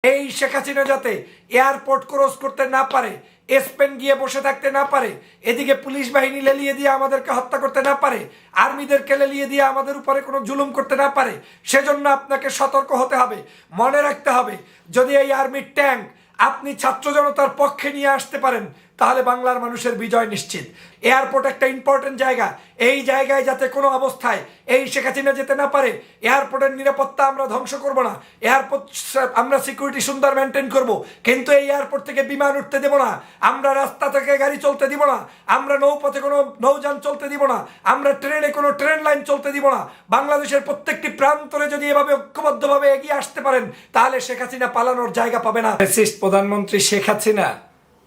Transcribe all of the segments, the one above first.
এই শেখ হাসিনা যাতে airport cross করতে না পারে, স্পেন গিয়ে বসে থাকতে না পারে, এদিকে পুলিশ বাহিনী লেলিয়ে দিয়ে আমাদেরকে হত্যা করতে না পারে, আর্মিদেরকে লেলিয়ে দিয়ে আমাদের উপরে কোনো জুলুম করতে না পারে, সেজন্য আপনাকে সতর্ক হতে হবে। মনে রাখতে হবে, যদি এই আর্মির ট্যাঙ্ক আপনি ছাত্র জনতার পক্ষে নিয়ে আসতে পারেন তাহলে বাংলার মানুষের বিজয় নিশ্চিত। এয়ারপোর্ট একটা ইম্পর্টেন্ট জায়গা, এই জায়গায় যাতে কোনো অবস্থায় এই শেখ হাসিনা যেতে না পারে। এয়ারপোর্টের নিরাপত্তা আমরা ধ্বংস করব না, এয়ারপোর্ট আমরা সিকিউরিটি সুন্দর মেনটেন করব, কিন্তু এই এয়ারপোর্ট থেকে বিমান উঠতে দেব না, আমরা রাস্তা থেকে গাড়ি চলতে দিব না, আমরা নৌপথে কোনো নৌযান চলতে দিব না, আমরা ট্রেনে কোনো ট্রেন লাইন চলতে দিব না। বাংলাদেশের প্রত্যেকটি প্রান্তরে যদি এভাবে ঐক্যবদ্ধভাবে এগিয়ে আসতে পারেন তাহলে শেখ হাসিনা পালানোর জায়গা পাবে না। প্রধানমন্ত্রী শেখ হাসিনা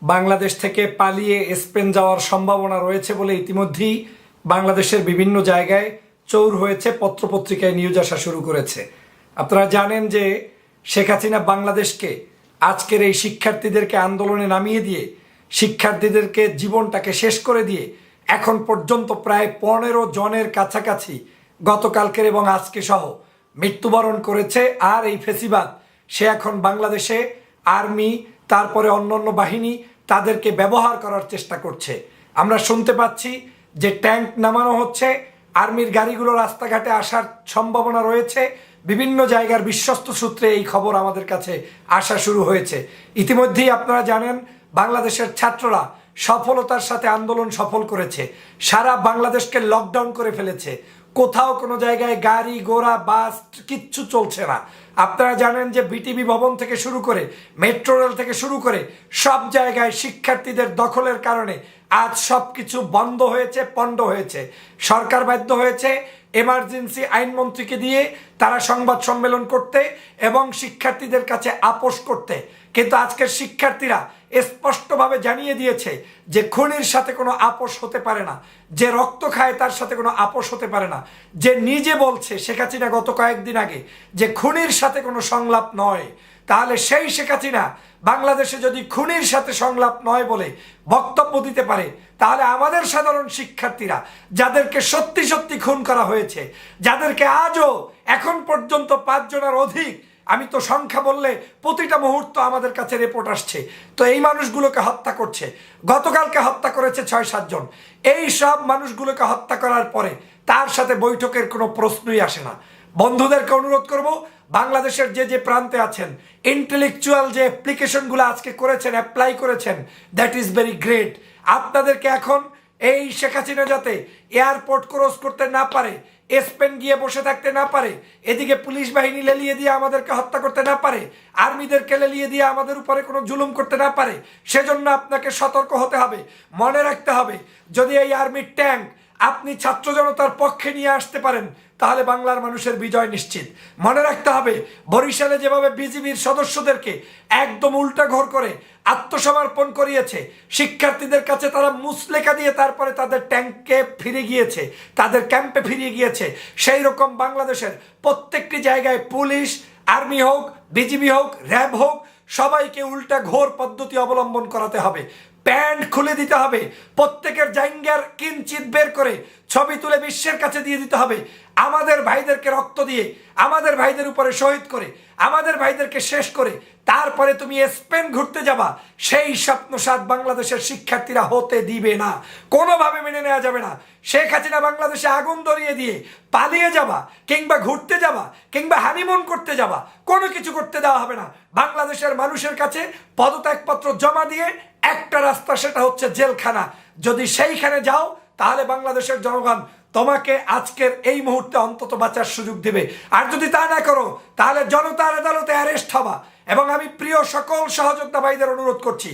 বাংলাদেশ থেকে পালিয়ে স্পেন যাওয়ার সম্ভাবনা রয়েছে বলে ইতিমধ্যেই বাংলাদেশের বিভিন্ন জায়গায় চৌর হয়েছে, পত্রপত্রিকায় নিউজ আসা শুরু করেছে। আপনারা জানেন যে শেখ হাসিনা বাংলাদেশকে আজকের এই শিক্ষার্থীদেরকে আন্দোলনে নামিয়ে দিয়ে, শিক্ষার্থীদেরকে জীবনটাকে শেষ করে দিয়ে এখন পর্যন্ত প্রায় 15 জনের কাছাকাছি গতকালকের এবং আজকে সহ মৃত্যুবরণ করেছে। আর এই ফেসিবাদ সে এখন বাংলাদেশে আর্মি, তারপরে অন্যান্য বাহিনী তাদেরকে ব্যবহার করার চেষ্টা করছে। আমরা শুনতে পাচ্ছি যে ট্যাঙ্ক নামানো হচ্ছে, আর্মির গাড়িগুলো রাস্তাঘাটে আসার সম্ভাবনা রয়েছে। বিভিন্ন জায়গার বিশ্বস্ত সূত্রে এই খবর আমাদের কাছে আসা শুরু হয়েছে। ইতিমধ্যেই আপনারা জানেন বাংলাদেশের ছাত্ররা সফলতার সাথে আন্দোলন সফল করেছে, সারা বাংলাদেশকে লকডাউন করে ফেলেছে, কোথাও কোনো জায়গায় গাড়ি ঘোড়া বাস কিচ্ছু চলছে না। আপনারা জানেন যে বিটিভি ভবন থেকে শুরু করে মেট্রো রেল থেকে শুরু করে সব জায়গায় শিক্ষার্থীদের দখলের কারণে আজ সব কিছু বন্ধ হয়েছে, পণ্ড হয়েছে। সরকার বাধ্য হয়েছে এমার্জেন্সি আইনমন্ত্রীকে দিয়ে তারা সংবাদ সম্মেলন করতে এবং শিক্ষার্থীদের কাছে আপোষ করতে। কিন্তু আজকের শিক্ষার্থীরা স্পষ্টভাবে জানিয়ে দিয়েছে যে খুনির সাথে কোনো আপোষ হতে পারে না, যে রক্ত খায় তার সাথে কোনো আপোষ হতে পারে না, যে নিজে বলছে শেখ হাসিনা গত কয়েকদিন আগে যে খুনির সাথে কোনো সংলাপ নয়, তাহলে সেই শেখ হাসিনা বাংলাদেশে যদি খুনির সাথে সংলাপ নয় বলে বক্তব্য দিতে পারে, তাহলে আমাদের সাধারণ শিক্ষার্থীরা যাদেরকে সত্যি সত্যি খুন করা হয়েছে, যাদেরকে আজও এখন পর্যন্ত 5 জনের অধিক, আমি তো সংখ্যা বললে প্রতিটা মুহূর্ত আমাদের কাছে রিপোর্ট আসছে, তো এই মানুষগুলোকে হত্যা করছে। গতকালকে হত্যা করেছে 6-7 জন। এই সব মানুষগুলোকে হত্যা করার পরে তার সাথে বৈঠকের কোনো প্রশ্নই আসে না। বন্ধুদেরকে অনুরোধ করব, বাংলাদেশের যে যে প্রান্তে আছেন, ইন্টেলেকচুয়াল যে অ্যাপ্লিকেশনগুলো আজকে করেছেন, অ্যাপ্লাই করেছেন, দ্যাট ইজ ভেরি গ্রেট। আপনাদেরকে এখন এই শেখ হাসিনা যাতে এয়ারপোর্ট ক্রস করতে না পারে, স্পেন গিয়ে বসে থাকতে না পারে, এদিকে পুলিশ বাহিনী লেলিয়ে দিয়ে আমাদেরকে হত্যা করতে না পারে, আর্মিদেরকে লেলিয়ে দিয়ে আমাদের উপরে কোনো জুলুম করতে না পারে, সেজন্য আপনাকে সতর্ক হতে হবে। মনে রাখতে হবে, যদি এই আর্মির ট্যাঙ্ক আপনি ছাত্র জনতার পক্ষে নিয়ে আসতে পারেন তাহলে বাংলার মানুষের বিজয় নিশ্চিত। মনে রাখতে হবে, বরিশালে যেভাবে বিজিবির সদস্যদেরকে একদম উল্টা ঘোর করে আত্মসমর্পণ করিয়েছে, শিক্ষার্থীদের কাছে তারা মুসলেখা দিয়ে তারপরে তাদের ট্যাঙ্কে ফিরে গিয়েছে, তাদের ক্যাম্পে ফিরে গিয়েছে, সেই রকম বাংলাদেশের প্রত্যেকটি জায়গায় পুলিশ, আর্মি হোক, বিজিবি হোক, র্যাব হোক, সবাইকে উল্টা ঘোর পদ্ধতি অবলম্বন করাতে হবে। প্যান্ট খুলে দিতে হবে, প্রত্যেকের জাঙ্গিয়ার কিঞ্চিত বের করে ছবি তুলে বিশ্বের কাছে দিয়ে দিতে হবে। আমাদের ভাইদেরকে রক্ত দিয়ে, আমাদের ভাইদের উপরে শহীদ করে, আমাদের ভাইদেরকে শেষ করে তারপরে তুমি স্পেন ঘুরতে যাবা, সেই স্বপ্নসাৎ বাংলাদেশের শিক্ষার্থীরা হতে দিবে না, কোনোভাবে মেনে নেওয়া যাবে না। শেখ হাসিনা বাংলাদেশে আগুন ধরিয়ে দিয়ে পালিয়ে যাবা, কিংবা ঘুরতে যাবা, কিংবা হানিমুন করতে যাবা, কোনো কিছু করতে দেওয়া হবে না। বাংলাদেশের মানুষের কাছে পদত্যাগপত্র জমা দিয়ে একটা রাস্তা, সেটা হচ্ছে জেলখানা। যদি সেইখানে যাও তাহলে বাংলাদেশের জনগণ তোমাকে আজকের এই মুহূর্তে অন্তত বাঁচার সুযোগ দেবে। আর যদি তা না করো তাহলে জনতার আদালতে অ্যারেস্ট হবা। এবং আমি প্রিয় সকল সহযোদ্ধা ভাইদের অনুরোধ করছি,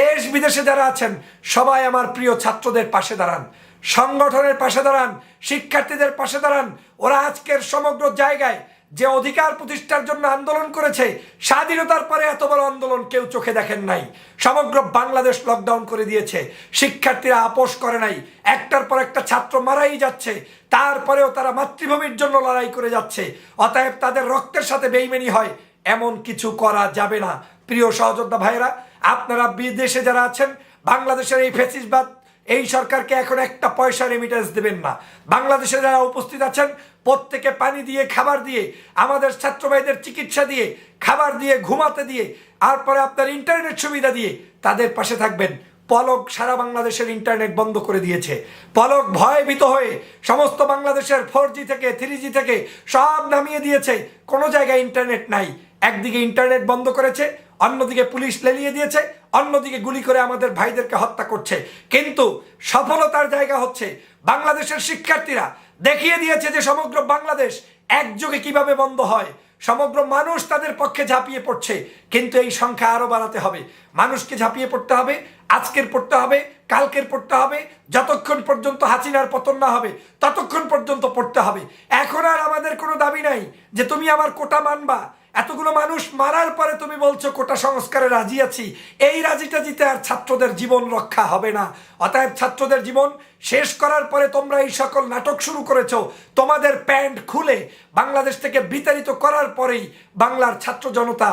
দেশ বিদেশে যারা আছেন সবাই আমার প্রিয় ছাত্রদের পাশে দাঁড়ান, সংগঠনের পাশে দাঁড়ান, শিক্ষার্থীদের পাশে দাঁড়ান। ওরা আজকের সমগ্র জায়গায় যে অধিকার প্রতিষ্ঠার জন্য আন্দোলন করেছে, স্বাধীনতার পরে এত বড় আন্দোলন কেউ চোখে দেখেন নাই। সমগ্র বাংলাদেশ লকডাউন করে দিয়েছে, শিক্ষার্থীরা আপোষ করে নাই, একটার পর একটা ছাত্র মারাই যাচ্ছে, তারপরেও তারা মাতৃভূমির জন্য লড়াই করে যাচ্ছে। অতএব তাদের রক্তের সাথে বেইমানি হয় এমন কিছু করা যাবে না। প্রিয় সহযোদ্ধা ভাইয়েরা, আপনারা বিদেশে যারা আছেন, বাংলাদেশের এই ফ্যাসিস্টবাদ এই সরকারকে এখন একটা পয়সা রেমিটেন্স দেবেন না। বাংলাদেশে যারা উপস্থিত আছেন প্রত্যেকে পানি দিয়ে, খাবার দিয়ে, আমাদের ছাত্র ভাইদের চিকিৎসা দিয়ে, খাবার দিয়ে, ঘুমাতে দিয়ে, তারপরে আপনার ইন্টারনেট সুবিধা দিয়ে তাদের পাশে থাকবেন। পলক সারা বাংলাদেশের ইন্টারনেট বন্ধ করে দিয়েছে। পলক ভয়ভীত হয়ে সমস্ত বাংলাদেশের 4G থেকে 3G থেকে সব নামিয়ে দিয়েছে। কোনো জায়গায় ইন্টারনেট নাই। একদিকে ইন্টারনেট বন্ধ করেছে, অন্যদিকে পুলিশ লেলিয়ে দিয়েছে, অন্যদিকে গুলি করে আমাদের ভাইদেরকে হত্যা করছে। কিন্তু সফলতার জায়গা হচ্ছে বাংলাদেশের শিক্ষার্থীরা দেখিয়ে দিয়েছে যে সমগ্র বাংলাদেশ একযোগে কিভাবে বন্ধ হয়। সমগ্র মানুষ তাদের পক্ষে ঝাঁপিয়ে পড়ছে। কিন্তু এই সংখ্যা আরো বাড়াতে হবে। মানুষকে ঝাঁপিয়ে পড়তে হবে, আজকের পড়তে হবে, কালকের পড়তে হবে, যতক্ষণ পর্যন্ত হাসিনার পতন না হবে ততক্ষণ পর্যন্ত পড়তে হবে। এখন আর আমাদের কোনো দাবি নাই যে তুমি আমার কোটা মানবা। এতগুলো মানুষ মারার পরে তুমি বলছো কোটা সংস্কারে রাজি আছি। এই রাজিটা জিতে আর ছাত্রদের জীবন রক্ষা হবে না। অতএব ছাত্রদের জীবন শেষ করার পরে তোমরা এই সকল নাটক শুরু করেছো। তোমাদের প্যান্ট খুলে বাংলাদেশ থেকে বিতাড়িত করার পরেই বাংলার ছাত্র জনতা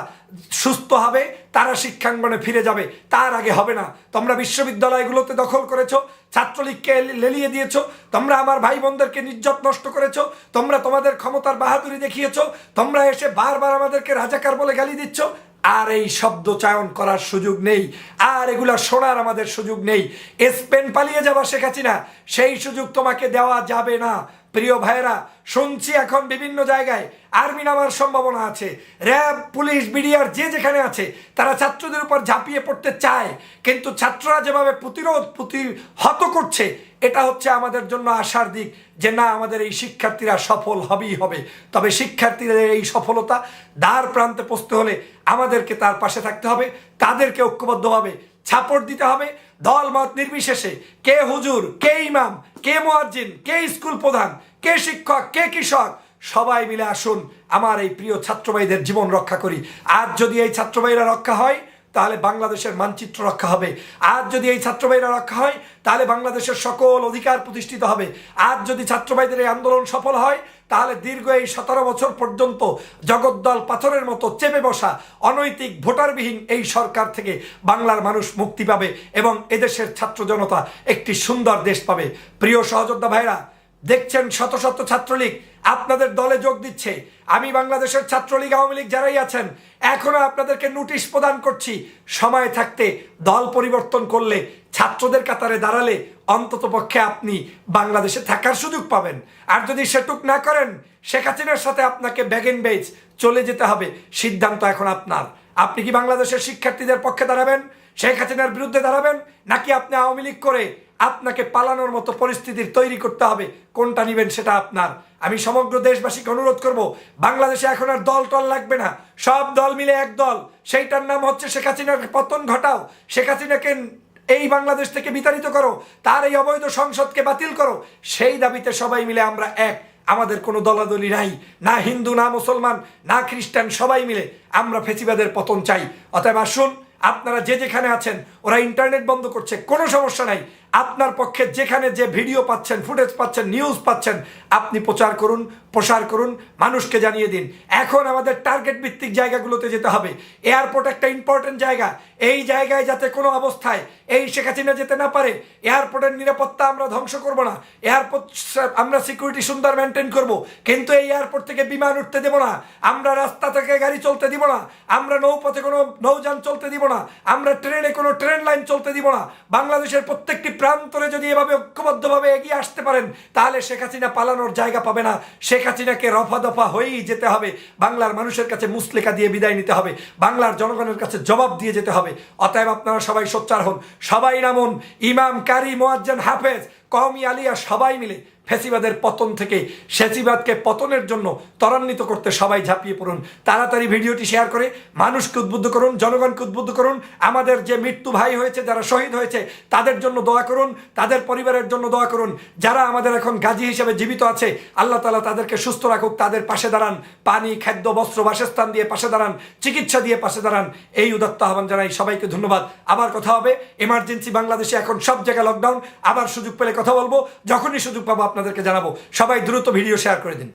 সুস্থ হবে, তারা শিক্ষাঙ্গনে ফিরে যাবে। তার আগে হবে না। তোমরা বিশ্ববিদ্যালয়গুলোতে দখল করেছো, ছাত্রলীগকে লেলিয়ে দিয়েছো, তোমরা আমার ভাই বোনদেরকে নির্যাত নষ্ট করেছো, তোমরা তোমাদের ক্ষমতার বাহাদুরি দেখিয়েছো, তোমরা এসে বারবার আমাদেরকে রাজাকার বলে গালি দিচ্ছ। আর এই শব্দ চয়ন করার সুযোগ নেই, আর এগুলা শোনার আমাদের সুযোগ নেই। স্পেন পালিয়ে যাওয়া শেখ হাসিনা, সেই সুযোগ তোমাকে দেওয়া যাবে না। প্রিয় ভাইরা, শুনছি এখন বিভিন্ন জায়গায় আর্মি নামার সম্ভাবনা আছে। র্যাব, পুলিশ, বিডিআর যে যেখানে আছে তারা ছাত্রদের উপর ঝাঁপিয়ে পড়তে চায়। কিন্তু ছাত্ররা যেভাবে প্রতিহত করছে, এটা হচ্ছে আমাদের জন্য আশার দিক যে না, আমাদের এই শিক্ষার্থীরা সফল হবেই হবে। তবে শিক্ষার্থীদের এই সফলতা দ্বার প্রান্তে পৌঁছতে হলে আমাদেরকে তার পাশে থাকতে হবে, তাদেরকে ঐক্যবদ্ধভাবে সাপোর্ট দিতে হবে। দল মত নির্বিশেষে, কে হুজুর, কে ইমাম, কে মুয়াজ্জিন, কে স্কুল প্রধান, কে শিক্ষক, কে কৃষক, সবাই মিলে আসুন আমার এই প্রিয় ছাত্রভাইদের জীবন রক্ষা করি। আজ যদি এই ছাত্রভাইরা রক্ষা হয় তাহলে বাংলাদেশের মানচিত্র রক্ষা হবে। আজ যদি এই ছাত্রভাইরা রক্ষা হয় তাহলে বাংলাদেশের সকল অধিকার প্রতিষ্ঠিত হবে। আজ যদি ছাত্রভাইদের এই আন্দোলন সফল হয় তাহলে দীর্ঘ এই 17 বছর পর্যন্ত জগদ্দল পাথরের মতো চেপে বসা অনৈতিক ভোটারবিহীন এই সরকার থেকে বাংলার মানুষ মুক্তি পাবে এবং এদেশের ছাত্র জনতা একটি সুন্দর দেশ পাবে। প্রিয় সহযোদ্ধা ভাইরা, দেখছেন শত শত ছাত্রলীগ আপনাদের দলে যোগ দিচ্ছে। আমি বাংলাদেশের ছাত্রলীগ, আওয়ামী লীগ যারাই আছেন, এখনো আপনাদেরকে নোটিশ প্রদান করছি। সময় থাকতে দল পরিবর্তন করলে, ছাত্রদের কাতারে দাঁড়ালে অন্তত পক্ষে আপনি বাংলাদেশে থাকার সুযোগ পাবেন। আর যদি সেটুক না করেন, শেখ হাসিনার সাথে আপনাকে ব্যাগ এন্ড বেজ চলে যেতে হবে। সিদ্ধান্ত এখন আপনার। আপনি কি বাংলাদেশের শিক্ষার্থীদের পক্ষে দাঁড়াবেন, শেখ হাসিনার বিরুদ্ধে দাঁড়াবেন, নাকি আপনি আওয়ামী লীগ করে আপনাকে পালানোর মতো পরিস্থিতির তৈরি করতে হবে? কোনটা নেবেন সেটা আপনার। আমি সমগ্র দেশবাসীকে অনুরোধ করব, বাংলাদেশে এখন আর দল টল লাগবে না। সব দল মিলে এক দল, সেইটার নাম হচ্ছে শেখ হাসিনার পতন ঘটাও। শেখ হাসিনাকে এই বাংলাদেশ থেকে বিতাড়িত করো, তার এই অবৈধ সংসদকে বাতিল করো। সেই দাবিতে সবাই মিলে আমরা এক। আমাদের কোনো দলাদলি নাই, না হিন্দু, না মুসলমান, না খ্রিস্টান, সবাই মিলে আমরা ফেসিবাদের পতন চাই। অতএব আসুন, আপনারা যে যেখানে আছেন, ওরা ইন্টারনেট বন্ধ করছে, কোনো সমস্যা নাই। আপনার পক্ষে যেখানে যে ভিডিও পাচ্ছেন, ফুটেজ পাচ্ছেন, নিউজ পাচ্ছেন, আপনি প্রচার করুন, প্রসার করুন, মানুষকে জানিয়ে দিন। এখন আমাদের টার্গেট ভিত্তিক জায়গাগুলোতে যেতে হবে। এয়ারপোর্ট একটা ইম্পর্টেন্ট জায়গা। এই জায়গায় যাতে কোনো অবস্থায় এই শেখ হাসিনা যেতে না পারে। এয়ারপোর্টের নিরাপত্তা আমরা ধ্বংস করব না। এয়ারপোর্ট আমরা সিকিউরিটি সুন্দর মেনটেন করব, কিন্তু এই এয়ারপোর্ট থেকে বিমান উঠতে দেব না। আমরা রাস্তা থেকে গাড়ি চলতে দিব না। আমরা নৌপথে কোনো নৌযান চলতে দিব না। আমরা ট্রেনে কোনো ট্রেন লাইন চলতে দিব না। বাংলাদেশের প্রত্যেকটি প্রান্তরে যদি এভাবে ঐক্যবদ্ধভাবে এগিয়ে আসতে পারেন, তাহলে শেখ হাসিনা পালানোর জায়গা পাবে না। শেখ হাসিনাকে রফা দফা হয়েই যেতে হবে। বাংলার মানুষের কাছে মুসলেখা দিয়ে বিদায় নিতে হবে। বাংলার জনগণের কাছে জবাব দিয়ে যেতে হবে। অতএব আপনারা সবাই সোচ্চার হন, সবাই নামুন। ইমাম, কারি, মুয়াজ্জিন, হাফেজ, কওমি আলিয়া সবাই মিলে ফেসিবাদের পতন থেকে ফেসিবাদকে পতনের জন্য ত্বরান্বিত করতে সবাই ঝাঁপিয়ে পড়ুন। তাড়াতাড়ি ভিডিওটি শেয়ার করে মানুষকে উদ্বুদ্ধ করুন, জনগণকে উদ্বুদ্ধ করুন। আমাদের যে মৃত্যু ভাই হয়েছে, যারা শহীদ হয়েছে, তাদের জন্য দোয়া করুন, তাদের পরিবারের জন্য দোয়া করুন। যারা আমাদের এখন গাজী হিসেবে জীবিত আছে, আল্লাহ তাআলা তাদেরকে সুস্থ রাখুক, তাদের পাশে দাঁড়ান। পানি, খাদ্য, বস্ত্র, বাসস্থান দিয়ে পাশে দাঁড়ান, চিকিৎসা দিয়ে পাশে দাঁড়ান। এই উদাত্ত আহ্বান জানাই। সবাইকে ধন্যবাদ। আবার কথা হবে। এমার্জেন্সি বাংলাদেশে এখন সব জায়গায় লকডাউন। আবার সুযোগ পেলে কথা বলবো, যখনই সুযোগ পাবো আপনাদেরকে জানাবো। সবাই দ্রুত ভিডিও শেয়ার করে দিন।